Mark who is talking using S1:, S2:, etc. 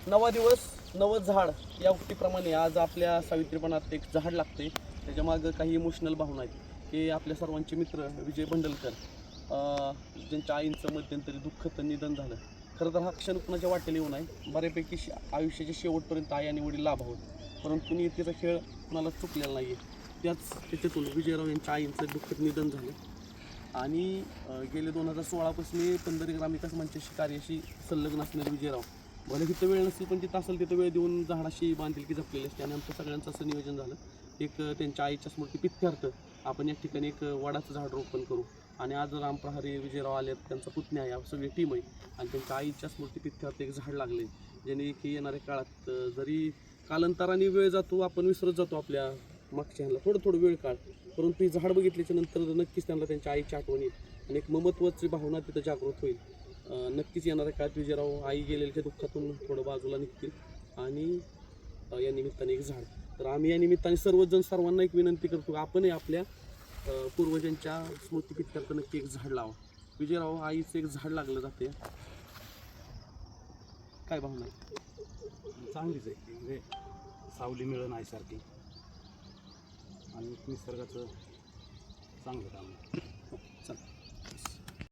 S1: 9वा दिवस 90 झाड या उक्तीप्रमाणे आज आपल्या सावित्रीपणात एक झाड लागते. त्याच्या मागं काही इमोशनल भावना आहेत की आपल्या सर्वांचे मित्र विजय बंडलकर ज्यांच्या आईंचं मध्यंतरी दुःखद निधन झालं. खरं तर हा क्षण कुणाच्या वाटेला येऊ नये. बऱ्यापैकी आयुष्याच्या शेवटपर्यंत आई आणि वडील लाभावत, परंतु नियतीचा खेळ कुणाला चुकलेला नाही आहे. त्याच्यातून विजयराव यांच्या आईंचं दुःखद निधन झालं आणि गेले 2016पासून पंढरी ग्रामविकास मंचाशी कार्याशी संलग्न असणारे विजयराव भले तिथं वेळ नसेल पण तिथं असेल तिथं वेळ देऊन झाडाशी बांधिलकी जपलेली असते. आणि आमच्या सगळ्यांचं असं नियोजन झालं एक त्यांच्या आईच्या स्मृतीप्रित्यर्थ आपण या ठिकाणी एक वडाचं झाड रोपण करू. आणि आज रामप्रहारी विजयराव आले, त्यांचा पुतण्या या सगळी टीम आहे आणि त्यांच्या आईच्या स्मृतीप्रित्यर्थ एक झाड लागले, ज्याने की येणाऱ्या काळात जरी कालांतराने वेळ जातो, आपण विसरत जातो आपल्या मागच्या ह्याला थोडं वेळ काळ, परंतु ही झाड बघितल्याच्या नंतर नक्कीच त्यांना त्यांच्या आईची आठवण येईल आणि एक ममत्वाची भावना तिथं जागृत होईल. नक्कीच येणाऱ्या काळात विजयराव आई गेलेल्या दुःखातून थोडं बाजूला निघतील आणि या निमित्ताने एक झाड. तर आम्ही या निमित्ताने सर्वजण सर्वांना एक विनंती करतो, आपणही आपल्या पूर्वजांच्या स्मृतीप्रित्यर्थ नक्की एक झाड लावा. विजयराव आईचं एक झाड लागलं जाते. काय भावना आहे?
S2: चांगलीच आहे की म्हणजे सावली मिळणं आहे सारखी आणि निसर्गाचं चांगलं काम आहे.
S1: चला.